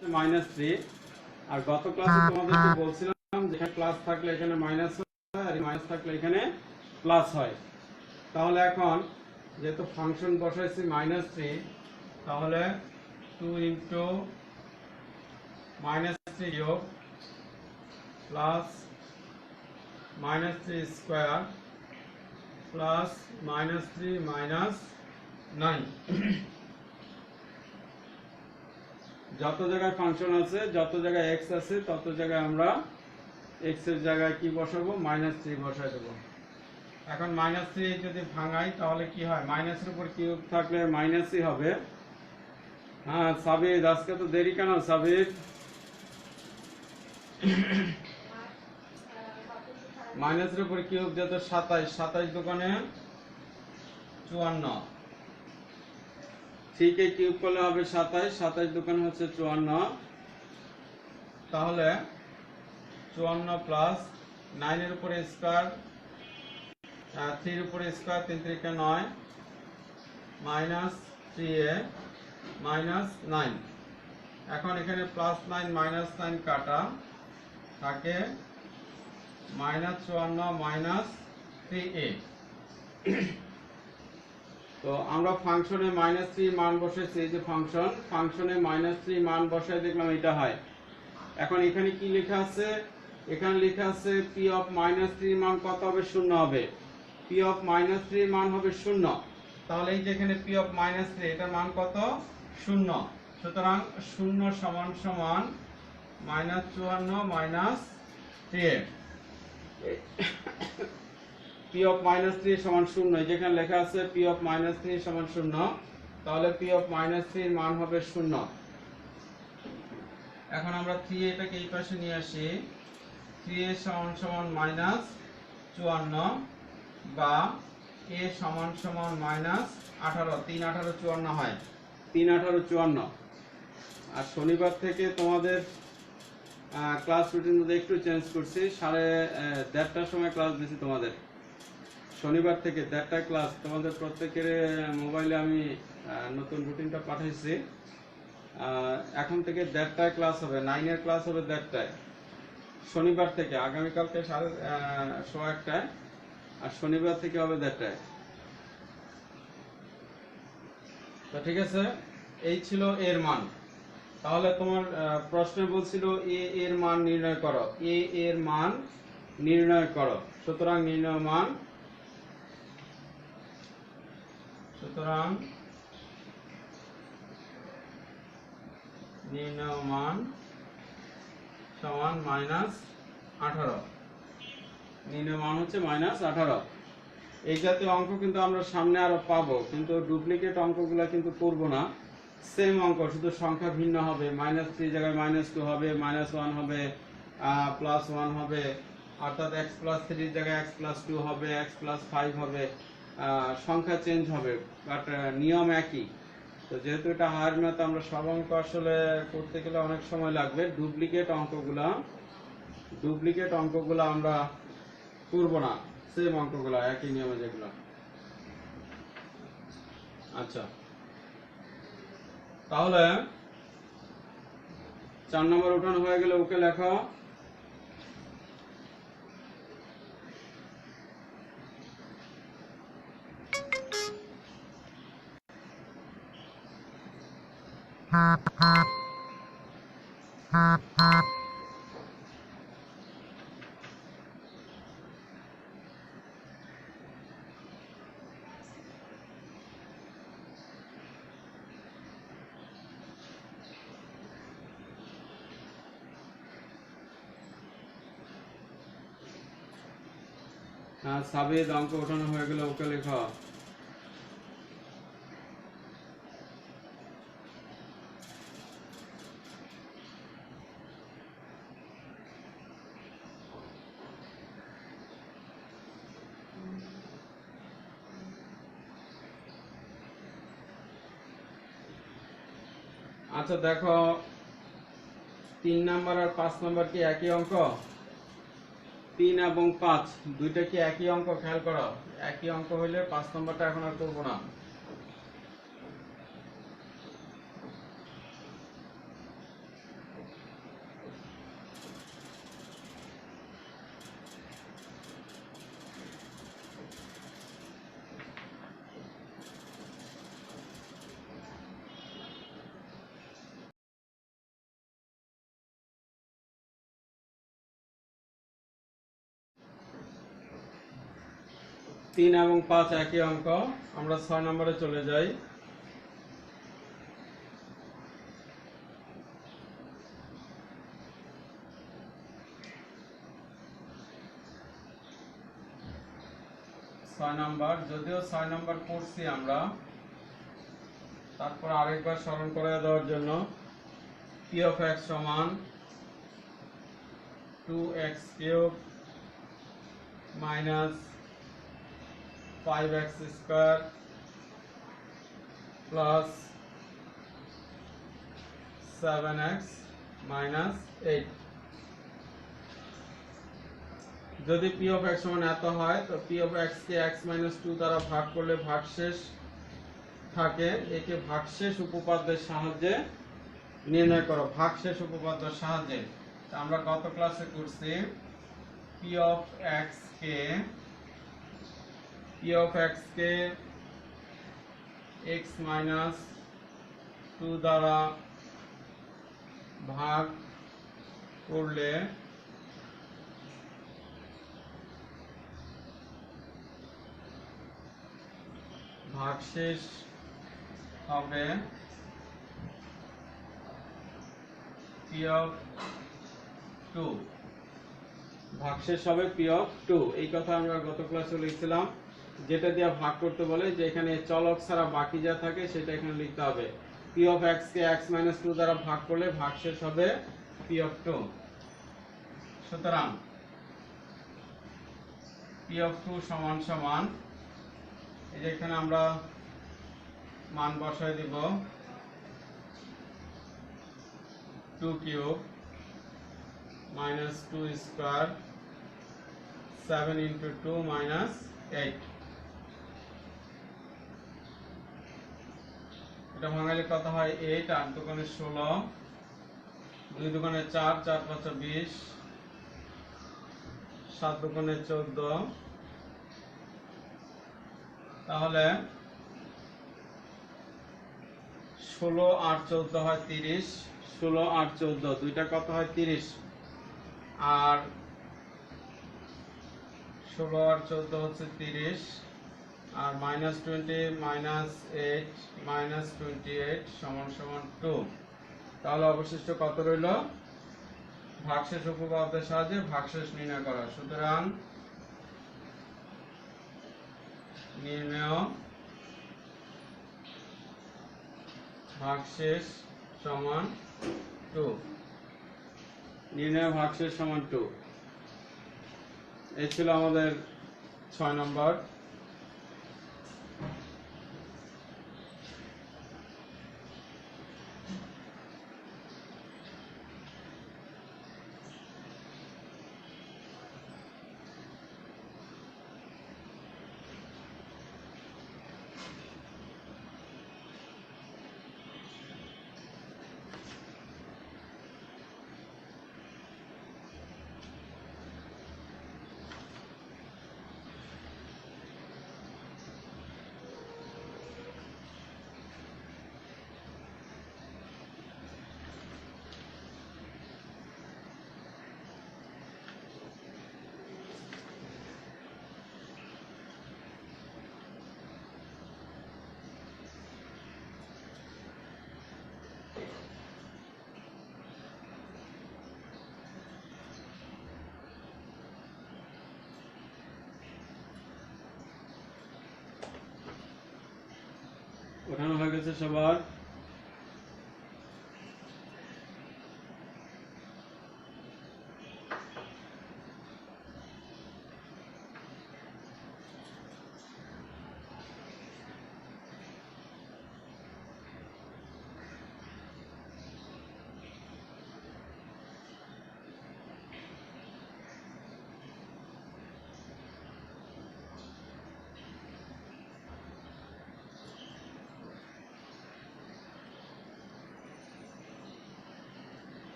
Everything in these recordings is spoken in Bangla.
-3 আর গত ক্লাসে তোমাদেরকে বলছিলাম যে এখানে প্লাস থাকলে এখানে মাইনাস হয় আর মাইনাস থাকলে এখানে প্লাস হয়। তাহলে এখন যেহেতু ফাংশন বসাইছি -3, তাহলে 2 ইনটু -3 যোগ প্লাস -3 স্কয়ার প্লাস -3 -9 যত জায়গায় ফাংশন আছে, যত জায়গায় x আছে, তত জায়গায় আমরা x এর জায়গায় কি বসাবো, -3 বসাই দেব। এখন -3 যদি ভাঙাই তাহলে কি হয়, মাইনাসের উপর কিউব থাকলে মাইনাসই হবে। হ্যাঁ সাবির, আজকে তো দেরি কেন সাবির? মাইনাসের উপর কিউব যত 27, 27 দোকানে 54, ঠিক এই কিউব করলে হবে 27, 27 দোকানে হচ্ছে 54। তাহলে 54 প্লাস 9 এর উপরে স্কয়ার, 3 এর উপরে স্কয়ার, 3 3 9 মাইনাস 3a মাইনাস 9। এখন এখানে +9 -9 কাটা থাকে -54 -3a। তো আমরা ফাংশনে -3 মান বসাইছি, এই যে ফাংশনে -3 মান বসাই দেখলাম এটা হয়। এখন এখানে কি লেখা আছে, এখানে লেখা আছে p অফ -3 মান কত হবে, 0 হবে। p অফ -3 মান হবে 0। তাহলে এই যে এখানে p অফ -3 এটার মান কত, 0। সুতরাং 0 সমান সমান -54 -3a। p অফ -3 সমান 0, যেখানে লেখা আছে p অফ -3 সমান 0, তাহলে p অফ -3 এর মান হবে 0। এখন আমরা 3 এটাকে এই পাশে নিয়ে আসি, 3a সমান সমান -54 বা a সমান সমান -18, 3 18 54 হয়, 3 18 54। আর শনিবার থেকে তোমাদের ক্লাস রুটিন মধ্যে একটু চেঞ্জ করছি, 1:30টার সময় ক্লাস দিছি তোমাদের। শনিবার থেকে 1:30টায় ক্লাস, তোমাদের প্রত্যেকের মোবাইলে আমি নতুন রুটিনটা পাঠাইছি। এখন থেকে 1:30টায় ক্লাস হবে, 9 এর ক্লাস হবে 1:30টায় শনিবার থেকে, আগামীকালকে 1:15টায়, আর শনিবার থেকে হবে 1:30টায়। তো ঠিক আছে, এই ছিল এর মান। তাহলে তোমার প্রশ্নে বলছিল এ এর মান নির্ণয় করো, এ এর মান নির্ণয় করো। সুতরাং নির্ণয় মান, সুতরাং নির্ণয় মান সমান -18, নির্ণয় মান হচ্ছে -18। এই জাতীয় অঙ্ক কিন্তু আমরা সামনে আরো পাবো, কিন্তু ডুপ্লিকেট অঙ্কগুলো কিন্তু করব না, সেম অঙ্ক, শুধু সংখ্যা ভিন্ন হবে। -3 জায়গায় -2 হবে, -1 হবে, +1 হবে, অর্থাৎ x + 3 জায়গায় x + 2 হবে, x + 5 হবে, সংখ্যা চেঞ্জ হবে, বাট নিয়ম একই। তো যেহেতু এটা হায়ার ম্যাথ, আমরা সব অঙ্ক আসলে করতে গেলে অনেক সময় লাগবে, ডুপ্লিকেট অঙ্কগুলো আমরা করব না, সেম অঙ্কগুলো একই নিয়মে যেগুলো। আচ্ছা, তাহলে 4 নম্বর উঠানো হয়ে গেলে ওকে লেখো। সাবেদ, অঙ্ক উঠানো হয়ে গেলে ওকে লেখো। আচ্ছা দেখো, 3 নাম্বার আর 5 নাম্বার কি একই অঙ্ক? 3 এবং 5 দুইটা কি একই অঙ্ক? খেয়াল করো, একই অঙ্ক হইলে 5 নাম্বারটা এখন আর করবো না। 3 এবং 5 একই অঙ্ক। আমরা 6 নম্বরে চলে যাই। যদিও 6 নম্বর পড়ছি আমরা, তারপর আরেকবার স্মরণ করে দেওয়ার জন্য p of x সমান 2x cube minus 5x square plus 7x minus 8। যদি p of x সমান এত হয় তো p of x K x minus 2 দ্বারা ভাগ করলে ভাগশেষ থাকে। একে ভাগশেষ উপপাদ্যের সাহায্যে নির্ণয় করো। ভাগশেষ উপপাদ্যের সাহায্যে আমরা গত ক্লাসে করছি p of x K x minus 2 দ্বারা ভাগ করলে ভাগশেষ হবে p of 2। ভাগশেষ হবে p of 2। এই কথা আমরা গত ক্লাসে লিখছিলাম। যেটা দিয়ে ভাগ করতে বলে যে এখানে চলক ছাড়া বাকি যা থাকে সেটা এখানে লিখতে হবে। p of x K x minus 2 দ্বারা ভাগ করলে ভাগশেষ হবে p of 2। সুতরাং p of 2 সমান সমান, এই যে এখানে আমরা মান বসায় দিব 2 cube minus 2 square 7 into 2 minus 8। এটা ভাঙালে কত হয় 8, 8 দুগুণে 16, 2 দুগুণে 4, 4 5 20, 7 দুগুণে 14। তাহলে 16 আর 14 হয় 30, 16 আর 14 দুইটা কত হয় 30, আর 16 আর 14 হচ্ছে 30, আর -20 -8 -28 সমান সমান 2। তাহলে অবশিষ্ট কত রইল? ভাগশেষ উপপাদ্যের সাহায্যে ভাগশেষ নির্ণয় করা। সুতরাং নির্ণয় ভাগশেষ সমান 2। নির্ণয় ভাগশেষ সমান 2। এই ছিল আমাদের 6 নম্বর। ওঠানো হয়ে গেছে সবার?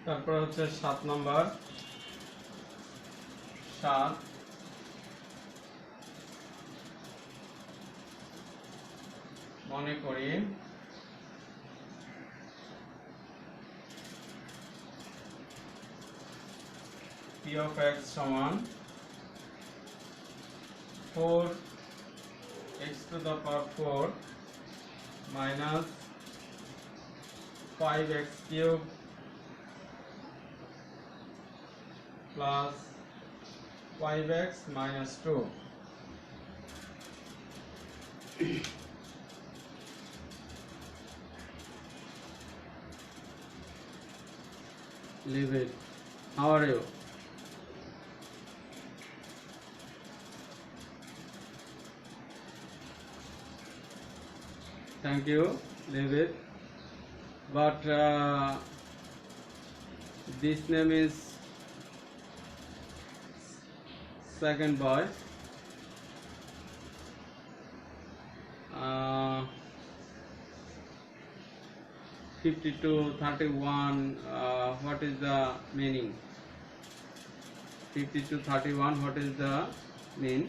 তারপর হচ্ছে 7 নম্বর 7 মনে করি p of x সমান 4x to the power 4 minus 5x cube plus 5x minus 2. Leave it. How are you? Thank you. Leave it. But this name is second boy. 52, 31. What is the meaning? 52, 31. What is the mean?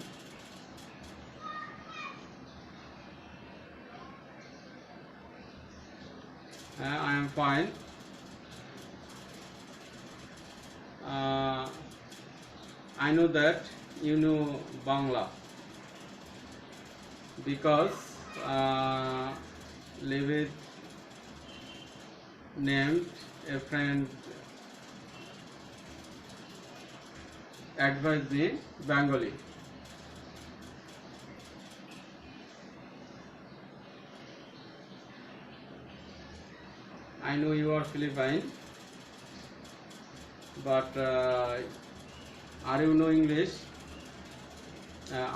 I am fine. I know that you know Bangla because Levitt named a friend advised me Bengali. I know you are Philippine, but are you know English?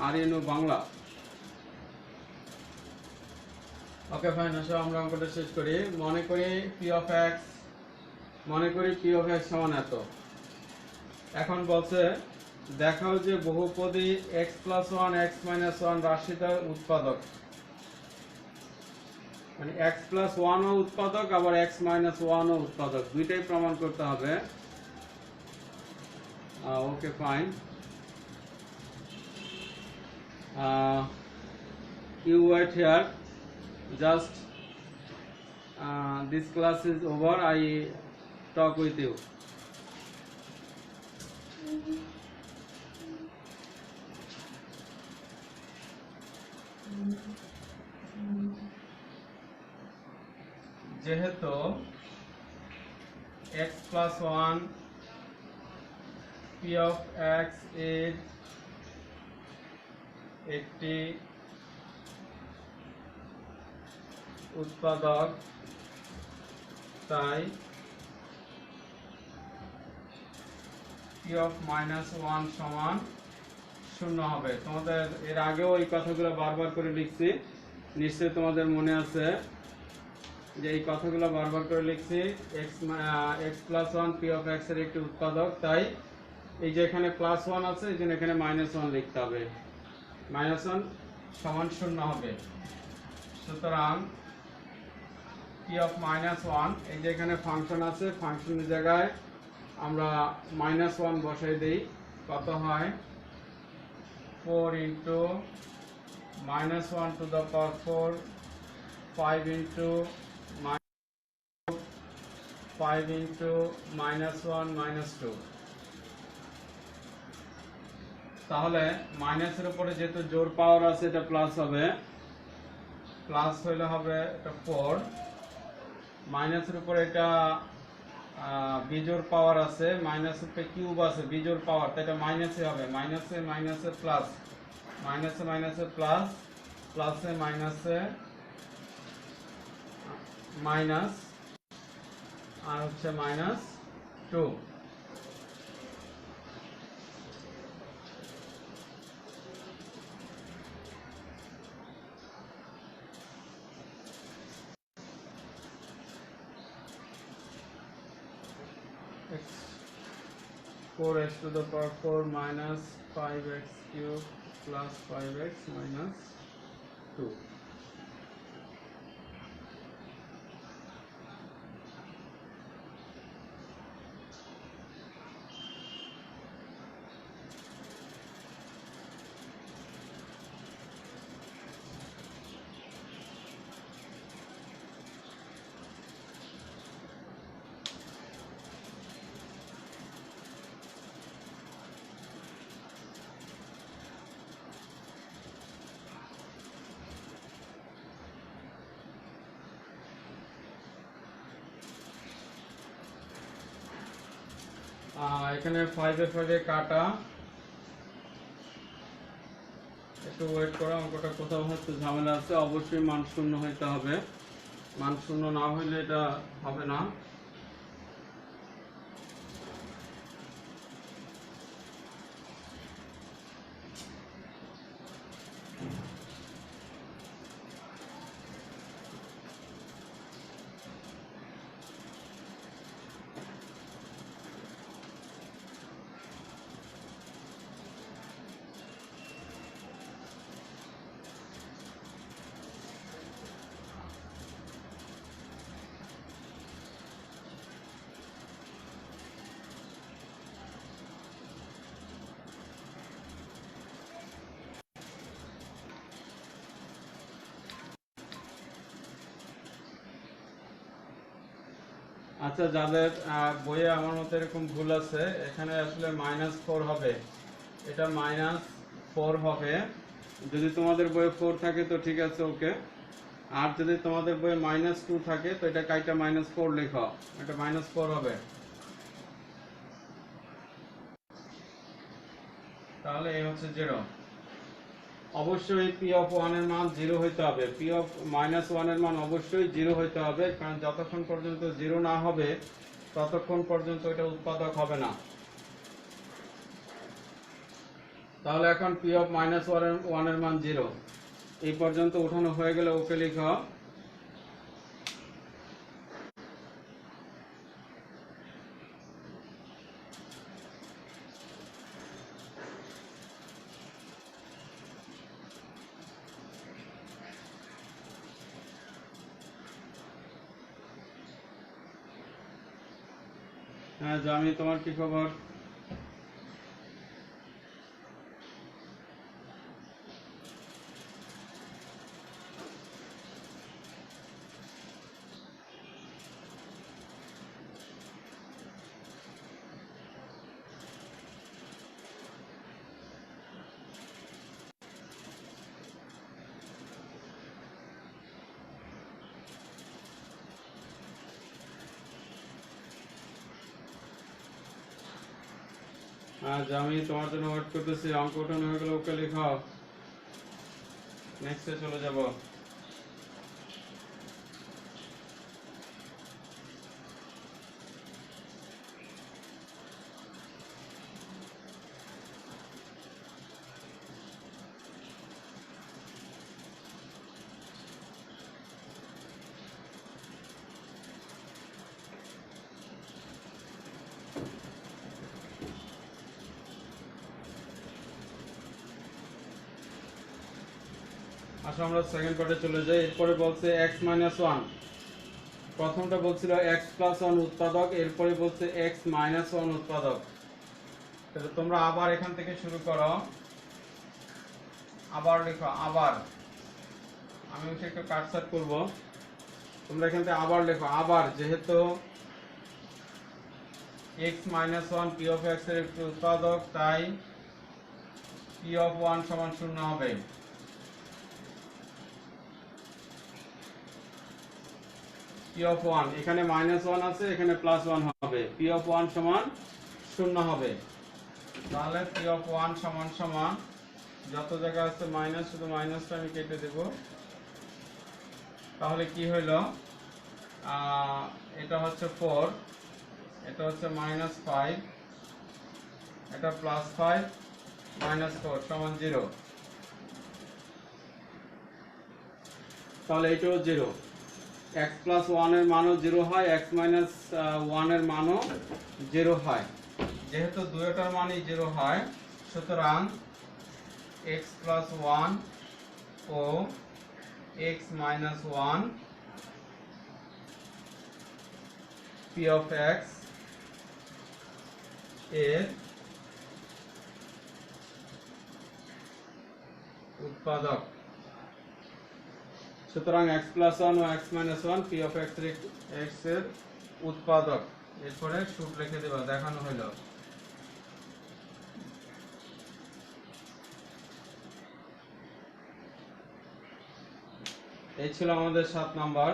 Are you know Bangla? Okay, fine. আসো আমরা অঙ্কটা শেষ করি। মনে করি p of x সমান এত। এখন বলছে দেখাও যে বহুপদী x plus 1 x minus 1 রাশিটার উৎপাদক। মানে x plus 1 ও উৎপাদক আবার x minus 1 ও উৎপাদক, দুইটাই প্রমাণ করতে হবে। Okay, fine. You wait here. Just this class is over. I talk with you. যেহেতু x plus 1 p of x এর একটি উৎপাদক, তাই p of minus 1 সমান 0 হবে। তোমাদের এর আগেও এই কথাগুলো বারবার করে লিখছি, নিশ্চয়ই তোমাদের মনে আছে যে এই কথাগুলো বারবার করে লিখছি। x plus 1 p of x এর একটি উৎপাদক, তাই এই যে এখানে প্লাস 1 আছে, এই জন্য এখানে মাইনাস 1 লিখতে হবে। মাইনাস 1 সমান 0 হবে। সুতরাং p of minus 1, এই যে এখানে ফাংশন আছে, ফাংশনের জায়গায় আমরা মাইনাস 1 বসাই দেই। কত হয়? 4 into minus 1 to the power 4, 5 into minus 1 minus 2। তাহলে মাইনাসের উপরে যেহেতু জোর পাওয়ার আছে, এটা প্লাস হবে, প্লাস হইলে হবে এটা 4। মাইনাসের উপরে এটা বিজোড় পাওয়ার আছে, মাইনাস উপরে কিউব আছে, বিজোড় পাওয়ার, তাই এটা মাইনাসে হবে। মাইনাসে মাইনাসে প্লাস, মাইনাসে মাইনাসে প্লাস, প্লাসে মাইনাসে মাইনাস, আর হচ্ছে minus 2।4x to the power 4 minus 5x cube plus 5x minus 2। এখানে 5 এ 5 এ কাটা, একটু ওয়েট করো, অঙ্কটা কোথাও হয়তো ঝামেলা আছে। অবশ্যই মান শূন্য হইতে হবে, মান শূন্য না হইলে এটা হবে না। আচ্ছা, যাদের বইয়ে আমার মতো এরকম ভুল আছে, এখানে আসলে -4 হবে, এটা -4 হবে। যদি তোমাদের বইয়ে 4 থাকে তো ঠিক আছে, ওকে। আর যদি তোমাদের বইয়ে -2 থাকে তো এটা কাইটা -4 লেখো, এটা -4 হবে। তাহলে এই হচ্ছে 0। অবশ্যই পি অফ 1 এর মান 0 হইতে হবে, পি অফ -1 এর মান অবশ্যই 0 হইতে হবে, কারণ যতক্ষণ পর্যন্ত 0 না হবে ততক্ষণ পর্যন্ত এটা উৎপাদক হবে না। তাহলে এখন পি অফ -1 এর মান 0, এই পর্যন্ত উঠানো হয়ে গেলে ওকে লিখো। হ্যাঁ জামি, তোমার কি খবর? জামি, তোমার জন্য ওয়েট করতেছি। অঙ্ক উঠানো হয়ে গেলে ওকে লিখো, নেক্সটে চলে যাব। আসলে আমরা সেকেন্ড পার্টে চলে যাই। এরপরে বলছে x - 1, প্রথমটা বলছিল x + 1 উৎপাদক, এরপরে বলছে x - 1 উৎপাদক। তাহলে তোমরা আবার এখান থেকে শুরু করো, আবার লেখো। আবার আমি একটু কাটছাট করব, তোমরা এখান থেকে আবার লেখো। আবার যেহেতু x - 1 p of x এর একটি উৎপাদক, তাই p of 1 = 0 হবে। p of 1, এখানে -1 আছে, এখানে +1 হবে, p of 1 = 0 হবে। তাহলে p of 1 = যত জায়গা আছে মাইনাস, শুধু মাইনাসটা আমি কেটে দেব। তাহলে কি হইল, এটা হচ্ছে 4, এটা হচ্ছে -5, এটা +5 -4 = 0। তাহলে এটাও 0। x + 1 এর মানও 0 হয়, x - 1 এর মানও 0 হয়। যেহেতু দুইটার মানই 0 হয়, সুতরাং x + 1 O x - 1 p of x এর উৎপাদক। সুতরাং x + 1 O x - 1 p of x এর উৎপাদক। এরপরে সূত্র লিখে দেবা, দেখানো হলো। এই ছিল আমাদের 7 নাম্বার।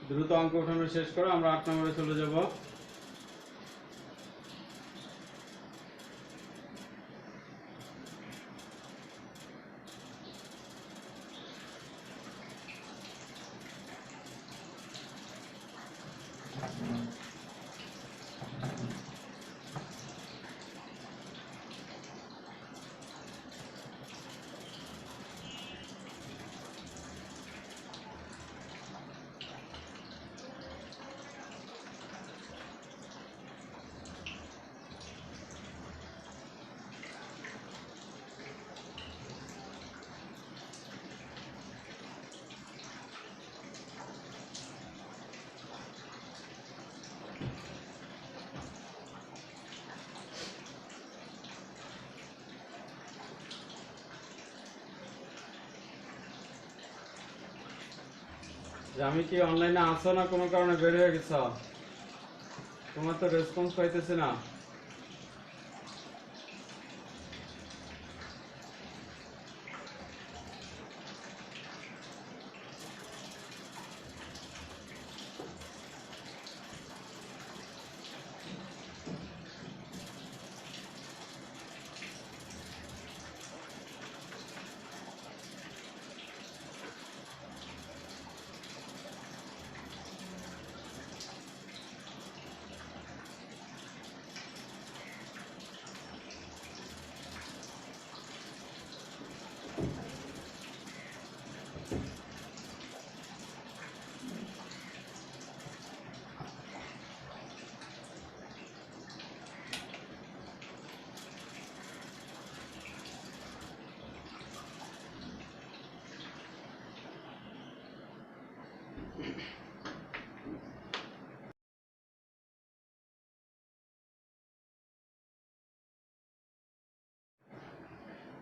দ্রুত অঙ্ক উঠানো শেষ করো, আমরা 8 নম্বরে চলে যাব। আমি কি অনলাইনে আছো না কোনো কারণে বের হয়ে গেছো? তোমার তো রেসপন্স পাইতেছে না।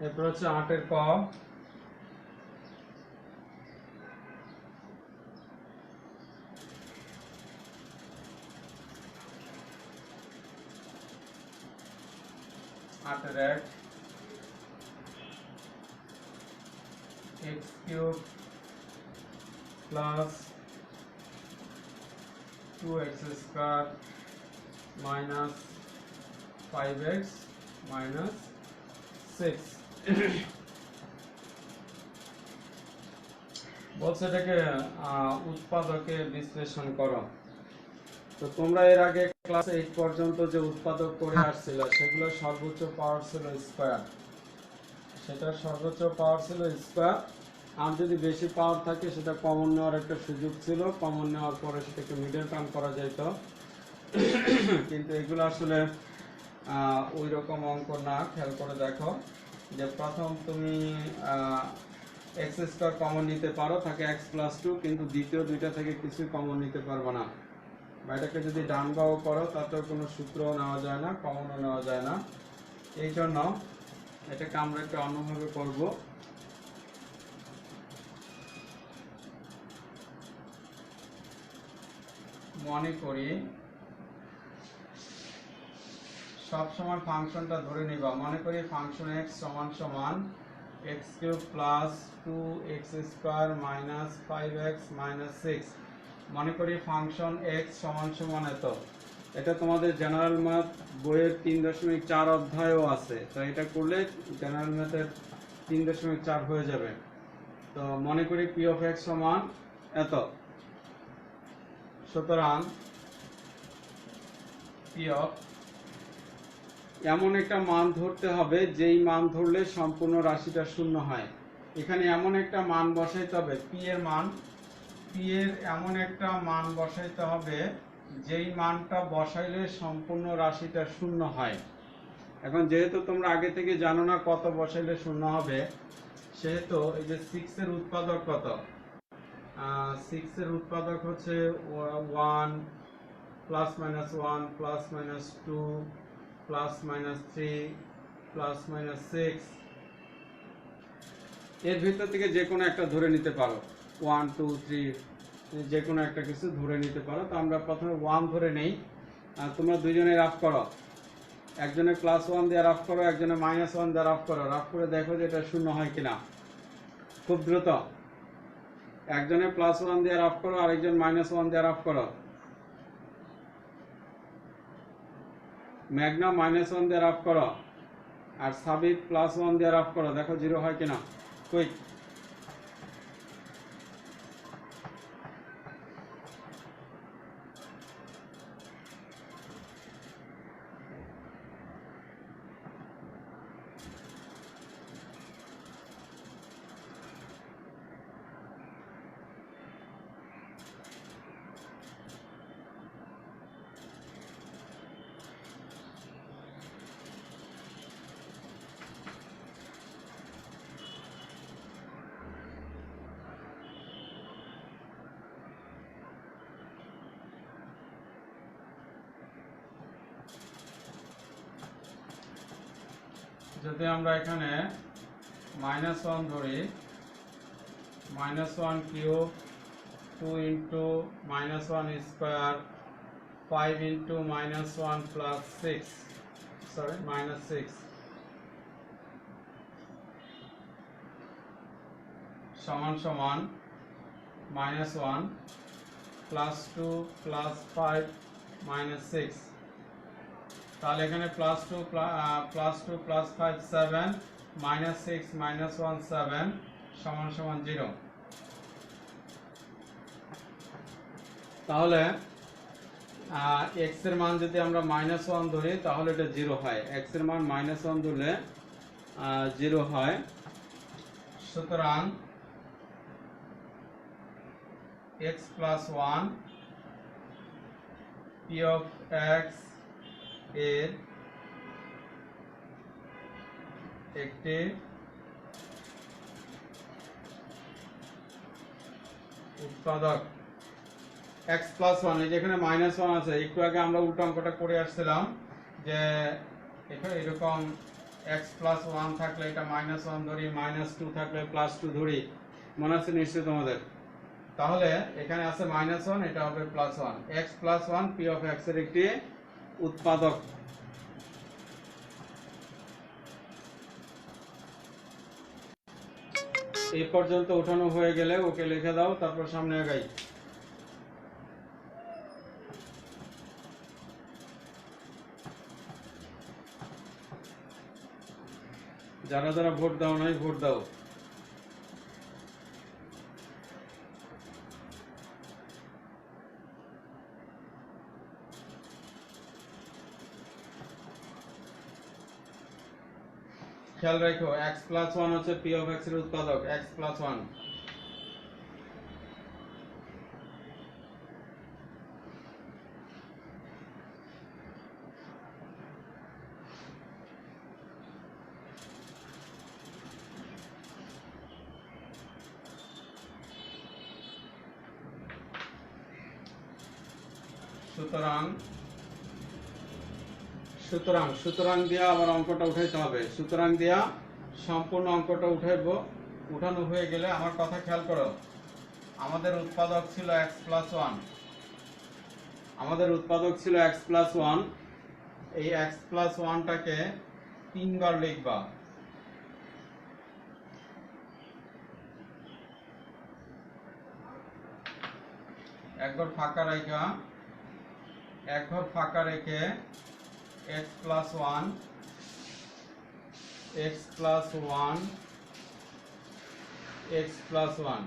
এরপর হচ্ছে 8 এর ক। x cube plus 2x square minus 5x minus 6 বলছে এটাকে উৎপাদকে বিশ্লেষণ করো। তো তোমরা এর আগে ক্লাস 8 পর্যন্ত যে উৎপাদক করে আসছিল সেগুলো সর্বোচ্চ পাওয়ার ছিল স্কয়ার, সেটা সর্বোচ্চ পাওয়ার ছিল স্কয়ার। আর যদি বেশি পাওয়ার থাকে সেটা কমন নেওয়ার একটা সুযোগ ছিল, কমন নেওয়ার পরে সেটাকে মিডল টার্ম করা যেত। কিন্তু এগুলো আসলে ওই রকম অঙ্ক না। খেয়াল করে দেখো যে প্রথম তুমি এক্স স্কয়ার কমন নিতে পারো, থাকে x প্লাস 2, কিন্তু দ্বিতীয় দুইটা থেকে কিছুই কমন নিতে পারবে না। বা এটাকে যদি ডান বাও করো তাতেও কোনো সূত্রও নেওয়া যায় না, কমনও নেওয়া যায় না। এই জন্য এটাকে আমরা একটু অন্যভাবে করব। মনে করি সব সময় ফাংশনটা ধরে নিবা। মনে করি ফাংশন x সমান সমান x cube plus 2x square minus 5x minus 6। মনে করি ফাংশন x সমান সমান এত। এটা তোমাদের জেনারেল ম্যাথ বইয়ের 3.4 অধ্যায়ও আছে। তো এটা করলে জেনারেল ম্যাথের 3.4 হয়ে যাবে। তো মনে করি p অফ x সমান এত। সুতরাং p অফ এমন একটা মান ধরতে হবে যেই মান ধরলে সম্পূর্ণ রাশিটা শূন্য হয়। এখানে এমন একটা মান বসাইতে হবে, p এর এমন একটা মান বসাইতে হবে যেই মানটা বসাইলে সম্পূর্ণ রাশিটা শূন্য হয়। এখন যেহেতু তোমরা আগে থেকে জানো না কত বসাইলে শূন্য হবে, সেহেতু এই যে 6 এর উৎপাদক কত, 6 এর উৎপাদক হচ্ছে 1 plus minus 1 plus minus 2 plus minus 3 plus minus 6। এর ভিতর থেকে যে কোনো একটা ধরে নিতে পারো, 1 2 3 যে কোনো একটা কিছু ধরে নিতে পারো। তো আমরা প্রথমে 1 ধরে নেই। তোমরা দুইজনে রাফ করো, একজনে প্লাস 1 দিয়ে রাফ করো, একজনে মাইনাস 1 দিয়ে রাফ করো। রাফ করে দেখো যে এটা শূন্য হয় কিনা। খুব দ্রুত একজনে +1 দিয়ে রাফ করো, আরেকজন -1 দিয়ে রাফ করো। মেঘনা -1 দিয়ে রাফ করো, আর সাবিত +1 দিয়ে রাফ করো, দেখো 0 হয় কিনা। কুইক। যদি আমরা এখানে -1 ধরি, -1 cube, 2 into -1 square, 5 into -1 plus 6, sorry -6, সমান সমান -1 প্লাস 2 প্লাস 5 -6। তাহলে এখানে +2 প্লাস 5 7, -6 -1 7 সমান সমান 0। তাহলে x এর মান যদি আমরা -1 ধরি তাহলে এটা 0 হয়। x এর মান -1 ধরলে 0 হয়। সুতরাং x + 1 p of x এর একটি উৎপাদক। x + 1, এই যেখানে -1 আছে, একটু আগে আমরা উল্টো অঙ্কটা করে আসছিলাম যে এখানে এরকম x + 1 থাকলে এটা -1 ধরি, -2 থাকলে +2 ধরি, মনে আছে নিশ্চয়ই তোমাদের। তাহলে এখানে আছে -1, এটা হবে +1। x + 1 p of x এর একটি উৎপাদক। এই পর্যন্ত উঠানো হয়ে গেলে ওকে লিখে দাও, তারপর সামনে আগাই। যারা যারা ভোট দাও নাই ভোট দাও। খেয়াল রাখো x + 1 হচ্ছে p of x এর উৎপাদক। x + 1, সুতরাং দিয়া আবার অঙ্কটা উঠাইতে হবে। সুতরাং দিয়া সম্পূর্ণ অঙ্কটা উঠাইবো। উঠানো হয়ে গেলে আমার কথা খেয়াল করো, আমাদের উৎপাদক ছিল x + 1, আমাদের উৎপাদক ছিল x + 1। এই x + 1টাকে 3 বার লিখবা। একবার ফাঁকা রেখে x + 1, x + 1, x + 1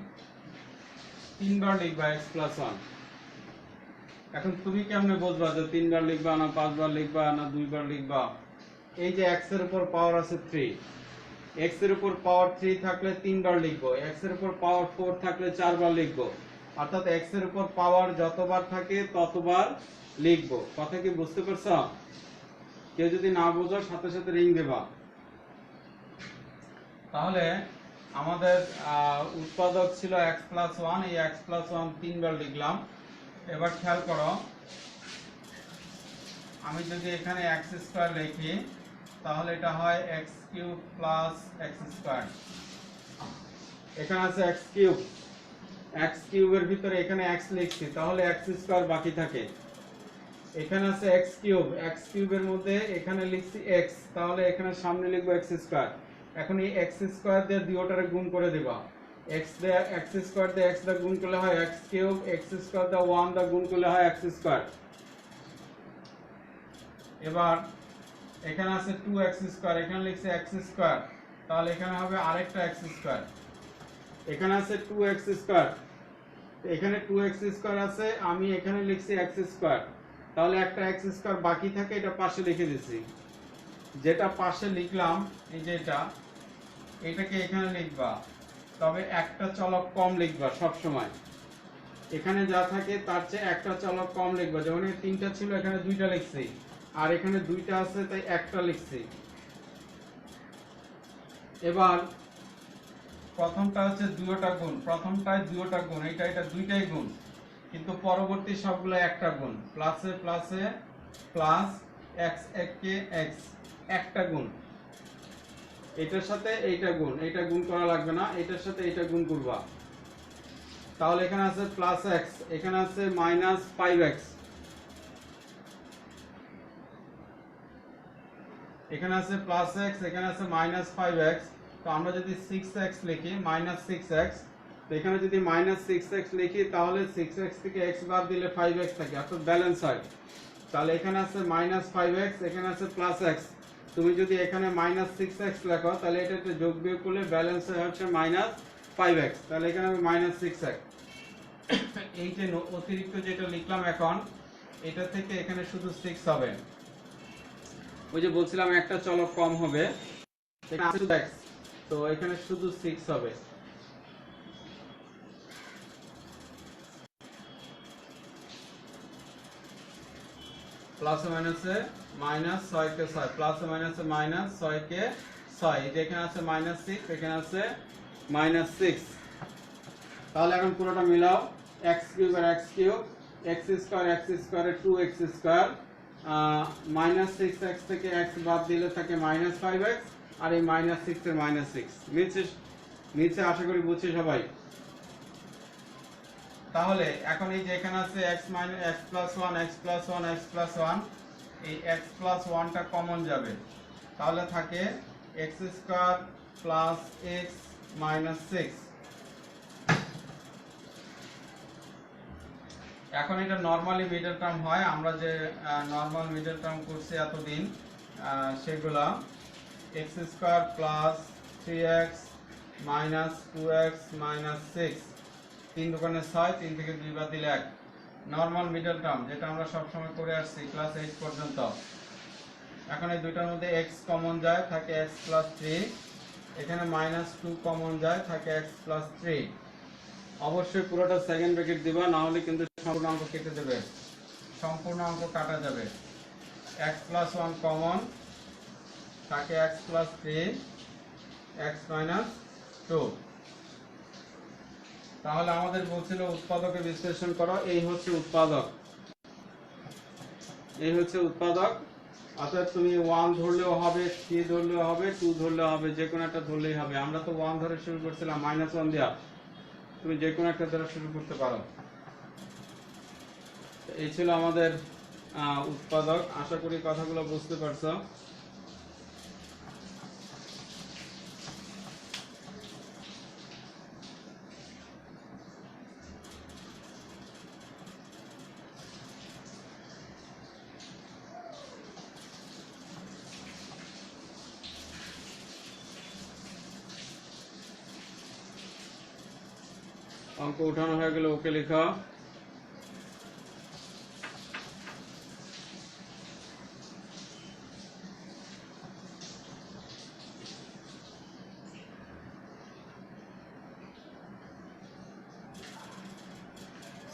3 বার লিখবা x + 1। এখন তুমি কেমনে বুঝবা যে 3 বার লিখবা না 5 বার লিখবা না 2 বার লিখবা? এই যে x এর উপর পাওয়ার আছে 3, x এর উপর পাওয়ার 3 থাকলে 3 বার লিখবো, x এর উপর পাওয়ার 4 থাকলে 4 বার লিখবো। অর্থাৎ x এর উপর পাওয়ার যতবার থাকে ততবার লিখবো। কথা কি বুঝতে পারছো? কেউ যদি না বোঝো সাথে সাথে রিং দেবা। তাহলে আমাদের উৎপাদক ছিল x + 1, এই x + 1 3 বার লিখলাম। এবার খেয়াল করো, আমি যদি এখানে x² লিখি তাহলে এটা হয় x³ + x²। এখানে আছে x³ এর ভিতরে এখানে x লিখছি, তাহলে x² বাকি থাকে। এখানে আছে x³ এর মধ্যে এখানে লিখছি x, তাহলে এখানে সামনে লিখবো x²। এখন এই x² দিয়ে দুইটারে গুণ করে দেবা। x দিয়ে x স্কয়ার দিয়ে x দা গুণ করলে হয় x কিউব, x স্কয়ার দিয়ে 1 দা গুণ করলে হয় x স্কয়ার। এবার এখানে আছে 2x স্কয়ার, এখানে লিখছে x স্কয়ার, তাহলে এখানে হবে আরেকটা x স্কয়ার। এখানে আছে 2x স্কয়ার, এখানে 2x স্কয়ার আছে, আমি এখানে লিখছি x স্কয়ার, তাহলে একটা x স্কয়ার বাকি থাকে, এটা পাশে লিখে দিছি। যেটা পাশে লিখলাম এই যে এটাকে এখানে লিখবা, তবে একটা চলক কম লিখবা সব সময়। এখানে যা থাকে তার চেয়ে একটা চলক কম লিখবা। যেমন এই তিনটা ছিল, এখানে দুইটা লিখছি, আর এখানে দুইটা আছে তাই একটা লিখছি। এবার প্রথমটা হচ্ছে দুইটা গুণ, প্রথমটায় দুইটা গুণ, এটা দুইটাই গুণ, কিন্তু পরবর্তী সবগুলো একটা গুণ। প্লাসে প্লাসে প্লাস, x একে x, একটা গুণ। এটার সাথে এইটা গুণ, এইটা গুণ করা লাগবে না, এটার সাথে এইটা গুণ করবা। তাহলে এখানে আছে প্লাস x, এখানে আছে মাইনাস 5x, এখানে আছে প্লাস x, এখানে আছে মাইনাস 5x। তো আমরা যদি 6x লিখি, মাইনাস 6x, তো এখানে যদি মাইনাস 6x লিখি তাহলে 6x থেকে x বাদ দিলে 5x থাকে, অর্থাৎ ব্যালেন্স হয়। তাহলে এখানে আছে মাইনাস 5x, এখানে আছে প্লাস x। তুমি যদি এখানে মাইনাস 6x লেখো তাহলে এটাতে যোগ বিয়োগ করলে ব্যালেন্স হচ্ছে মাইনাস 5x, তাহলে এখানে হবে মাইনাস 6x। এই যে অতিরিক্ত যেটা লিখলাম এখন, এটা থেকে এখানে শুধু 6 হবে। ওই যে বলছিলাম একটা চলক কম হবে, এখানে আছে x, তো এখানে শুধু 6 হবে। প্লাসে মাইনাসে মাইনাস 6 কে 6, প্লাসে মাইনাসে মাইনাস 6 কে 6, এই যে এখানে আছে মাইনাস 6, এখানে আছে মাইনাস 6। তাহলে এখন পুরোটা মিলাও, x কিউব আর x কিউব, x স্কয়ার এর 2x স্কয়ার, মাইনাস 6x থেকে x বাদ দিলে থাকে মাইনাস 5x, আর এই মাইনাস 6 এর মাইনাস 6 নিচে আশা করি বুঝছি সবাই। তাহলে এখন এই যে এখানে আছে x minus x plus 1, x plus 1, x plus 1, এই x প্লাস 1টা কমন যাবে, তাহলে থাকে x square plus x minus 6। এখন এটা নরমালি মিডল টার্ম হয়, আমরা যে নরমাল মিডল টার্ম করছি এতদিন সেগুলা x square plus 3x minus 2x minus 6, 3 দোকানে 6, 3 থেকে 2 বাদ দিলে 1, নরমাল মিডল টার্ম যেটা আমরা সব সময় করে আসছি ক্লাস 8 পর্যন্ত। এখন এই দুইটার মধ্যে x কমন যায়, থাকে x প্লাস 3, এখানে মাইনাস 2 কমন যায়, থাকে x প্লাস 3। অবশ্যই পুরোটা সেকেন্ড ব্র্যাকেট দিবা, না হলে কিন্তু সম্পূর্ণ অঙ্ক কেটে দেবে, সম্পূর্ণ অঙ্ক কাটা যাবে। x প্লাস 1 কমন, থাকে x প্লাস 3, x মাইনাস 2। তাহলে আমাদের বলছিল উৎপাদকে বিশ্লেষণ করো, এই হচ্ছে উৎপাদক, এই হচ্ছে উৎপাদক। অর্থাৎ তুমি 1 ধরলেও হবে, 3 ধরলেও হবে, 2 ধরলেও হবে, যে কোনো একটা ধরলেই হবে। আমরা তো 1 ধরে শুরু করছিলাম, -1 দেয়া, তুমি যে কোনো একটা ধরে শুরু করতে পারো। এই ছিল আমাদের উৎপাদক। আশা করি কথাগুলো বুঝতে পারছো। অঙ্ক উঠানো হয়ে গেলে ওকে লেখা।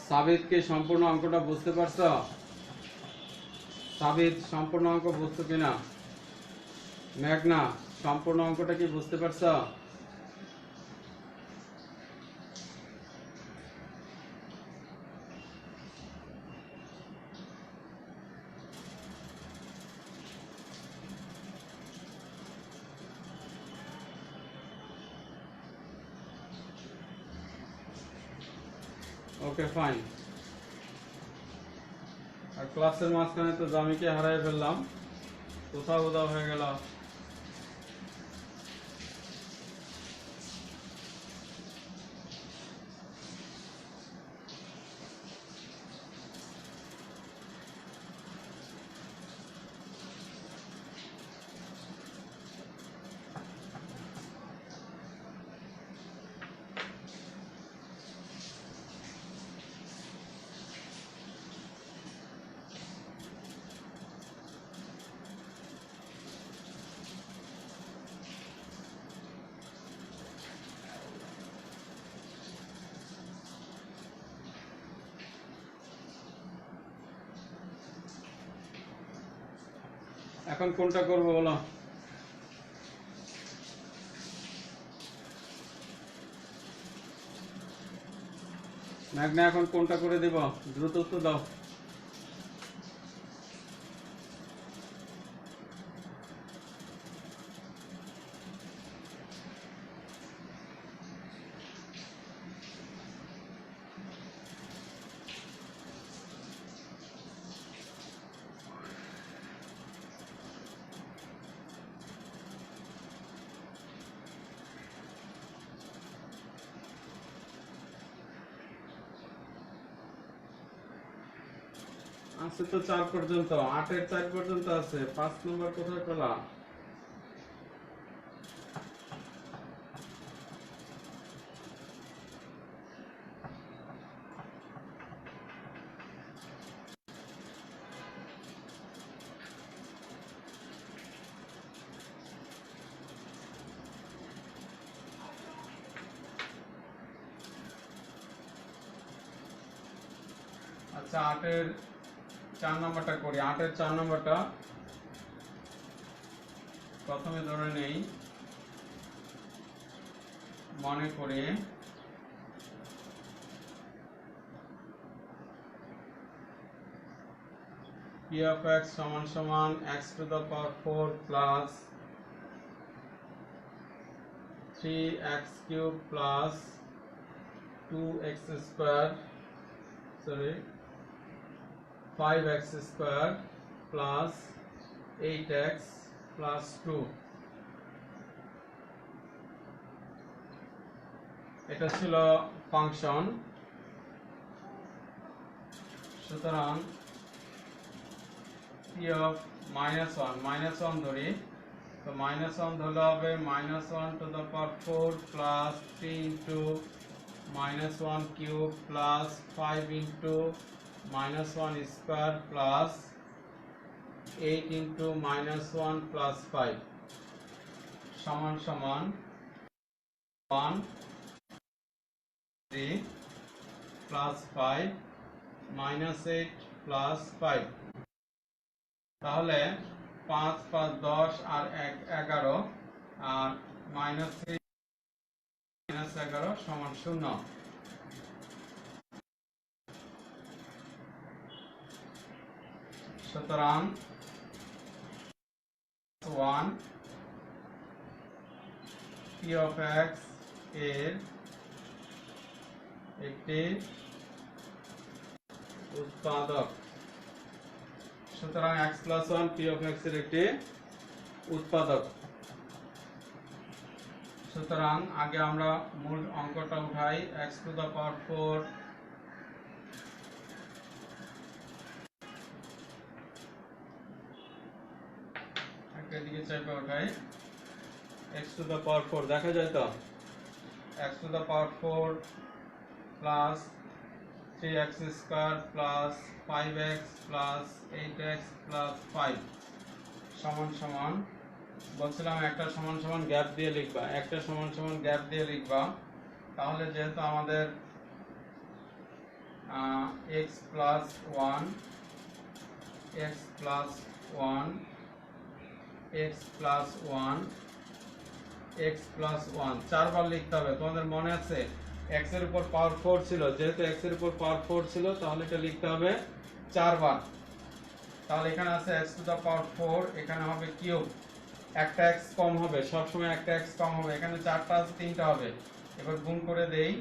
সাবিত কে সম্পূর্ণ অঙ্কটা বুঝতে পারছো? সাবিত সম্পূর্ণ অঙ্ক বুঝছো কিনা? মেঘনা সম্পূর্ণ অঙ্কটা কি বুঝতে পারছো? Okay fine. আর ক্লাসের মাঝখানে তো জামিকে হারাই ফেললাম, কোথাও উদাও হয়ে গেল। এখন কোনটা করব বলো? ম্যাগনা এখন কোনটা করে দেব? দ্রুত উত্তর দাও। আছে তো 4 পর্যন্ত, 8 এর 4 পর্যন্ত আছে, 5 নম্বর কোথায় পেলা? আচ্ছা 8 এর 4 নম্বরটা করি। 8 এর 4 নম্বরটা প্রথমে ধরে নেই, মনে করে p of x সমান সমান x to the power 4 plus 3x cube plus 2x square, sorry 5x square plus 8x plus 2, এটা ছিল ফাংশন। সুতরাং p of -1 ধরি, তো -1 ধরলে হবে -1 to the power 4 plus 3 into -1 cube plus 5 into -1 square plus 8 into -1 plus 5 সমান সমান 1 3 plus 5 minus 8 plus 5। তাহলে 5 5 10 আর 1 11 আর -3 -11 সমান 0। সুতরাং 1 p of x এর একটি উৎপাদক। সুতরাং x plus 1 p of x এর একটি উৎপাদক। সুতরাং আগে আমরা মূল অঙ্কটা উঠাই, x to the power 4 এদিকে চাপে উঠাই, x to the power 4 দেখা যায় তো, x to the power 4 plus 3x square plus 5x plus 8x plus 5 সমান সমান, বলছিলাম একটা সমান সমান গ্যাপ দিয়ে লিখবা, একটা সমান সমান গ্যাপ দিয়ে লিখবা। তাহলে যেহেতু আমাদের x plus 1 x plus 1 x plus 1 x plus 1 চারবার লিখতে হবে। তোমাদের মনে আছে x এর উপর পাওয়ার 4 ছিল, যেহেতু x এর উপর পাওয়ার 4 ছিল তাহলে এটা লিখতে হবে 4 বার। তাহলে এখানে আছে x to the power 4, এখানে হবে কিউব, একটা x কম হবে, সব সময় একটা x কম হবে, এখানে চারটা আছে তিনটা হবে। এবার গুণ করে দেই,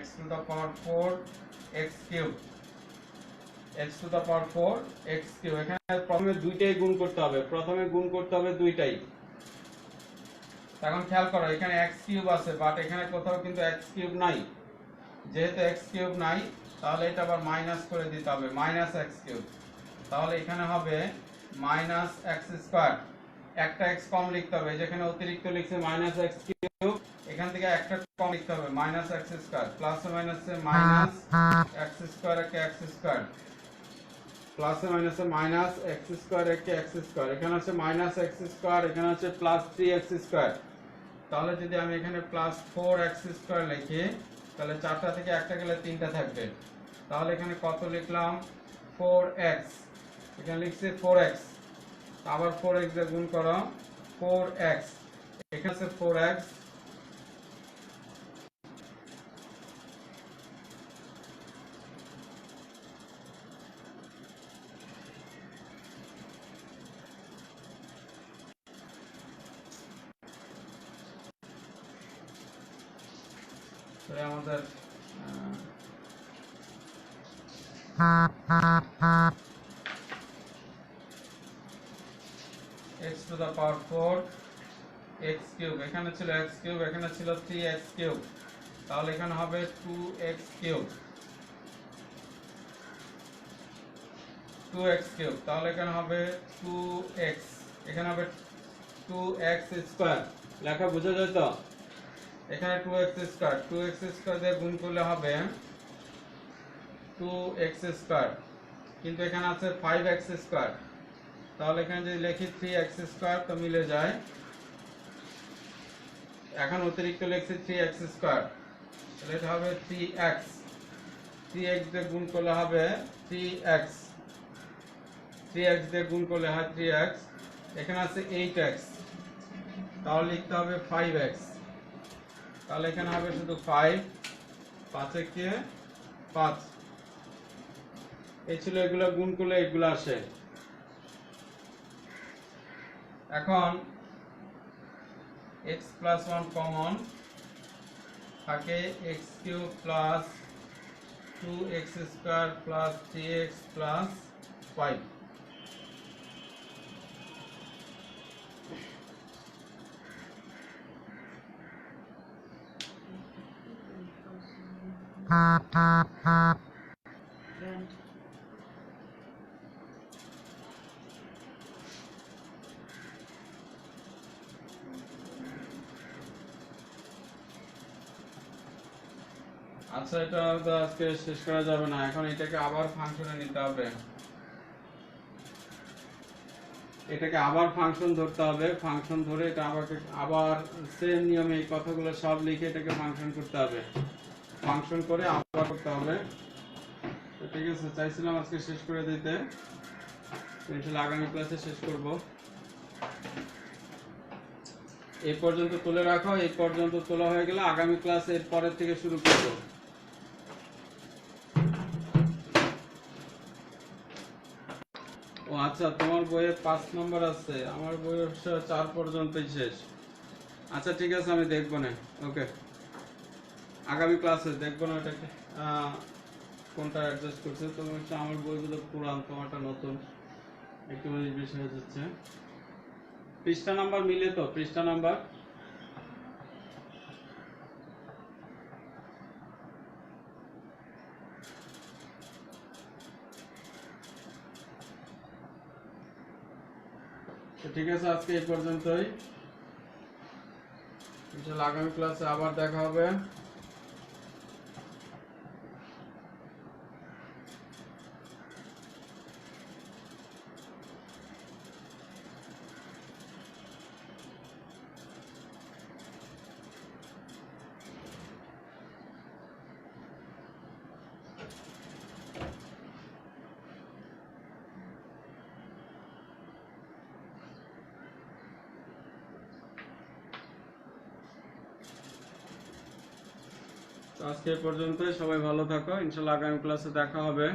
x to the power 4 x cube, x to the power 4 x cube. এখানে প্রথমে দুইটাই গুণ করতে হবে, প্রথমে গুণ করতে হবে দুইটাই। এখন খেয়াল করো এখানে x কিউব আছে, বাট এখানে কোথাও কিন্তু x কিউব নাই। যেহেতু x কিউব নাই তাহলে এটা আবার মাইনাস করে দিতে হবে, মাইনাস x কিউব। তাহলে এখানে হবে মাইনাস x স্কয়ার, একটা x কম লিখতে হবে, যেখানে অতিরিক্ত লিখছে মাইনাস x কিউব, এখান থেকে একটা কম লিখতে হবে মাইনাস x স্কয়ার, প্লাসে মাইনাসে মাইনাস x স্কয়ার একে x স্কয়ার, প্লাসে মাইনাসে মাইনাস x স্কয়ার একে x স্কয়ার, এখানে আছে মাইনাস x স্কয়ার, এখানে আছে প্লাস 3x স্কয়ার। তাহলে যদি আমি এখানে প্লাস 4x স্কয়ার লিখি তাহলে চারটা থেকে একটা গেলে তিনটা থাকবে। তাহলে এখানে কত লিখলাম 4x, এখানে লিখছি 4x, আবার 4x দিয়ে গুণ করো 4x, এখানে আছে 4x, আমাদের x to the power 4 x cube, এখানে ছিল x cube, এখানে ছিল 3x cube, তাহলে এখানে হবে 2x cube, 2x cube, তাহলে এখানে হবে 2x, এখানে হবে 2x স্কয়ার। লেখা বোঝা যায় তো? এখানে 2x স্কয়ার, 2x স্কয়ার দিয়ে গুণ করলে হবে 2x স্কয়ার, কিন্তু এখানে আছে 5x স্কয়ার, তাহলে এখানে যদি লিখি 3x স্কয়ার তো মিলে যায়। এখন অতিরিক্ত লিখছি 3x স্কয়ার, তাহলে এটা হবে 3x, 3x দিয়ে গুণ করলে হবে 3x, 3x দিয়ে গুণ করলে হয় 3x, এখানে আছে 8x, তাহলে লিখতে হবে 5x, তাহলে এখানে হবে শুধু 5, 5 কে 5, এই ছিল, এগুলো গুণ করলে এগুলো আসে। এখন x plus 1 কমন থাকে, x cube plus 2x square plus 3x plus 5, আচ্ছা এটা তো আজকে শেষ করা যাবে না, এখন এটাকে আবার ফাংশনে নিতে হবে, এটাকে আবার ফাংশন ধরতে হবে, ফাংশন ধরে এটা আবার সেম নিয়মে এই কথাগুলো সব লিখে এটাকে ফাংশন করতে হবে, ফাংশন করে আবার করতে হবে। তো ঠিক আছে, চাইছিলাম আজকে শেষ করে দিতে, ইনশাআল্লাহ আগামী ক্লাসে শেষ করব। এই পর্যন্ত তুলে রাখো, এই পর্যন্ত তোলা হয়ে গেলে আগামী ক্লাসে এর পরের থেকে শুরু করব। ও আচ্ছা, তোমার বইয়ে 5 নম্বর আছে, আমার বইয়ে 4 পর্যন্তই শেষ। আচ্ছা ঠিক আছে, আমি দেখবো না, ওকে আগামী ক্লাসে দেখবো না এটাকে কোনটা অ্যাডজাস্ট করছে। তো আমার বইগুলো পুরান, তোমারটা নতুন, একটু বেশি হয়ে যাচ্ছে। পৃষ্ঠা নাম্বার মিলে তো? পৃষ্ঠা নাম্বার ঠিক আছে, আজকে এই পর্যন্তই, ইনশাআল্লাহ আগামী ক্লাসে আবার দেখা হবে। আজকে এই পর্যন্তই, সবাই ভালো থাকো, ইনশাআল্লাহ আগামী ক্লাসে দেখা হবে।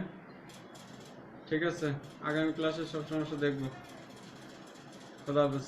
ঠিক আছে, আগামী ক্লাসে সব সমস্যা দেখবো। খোদা হাফেজ।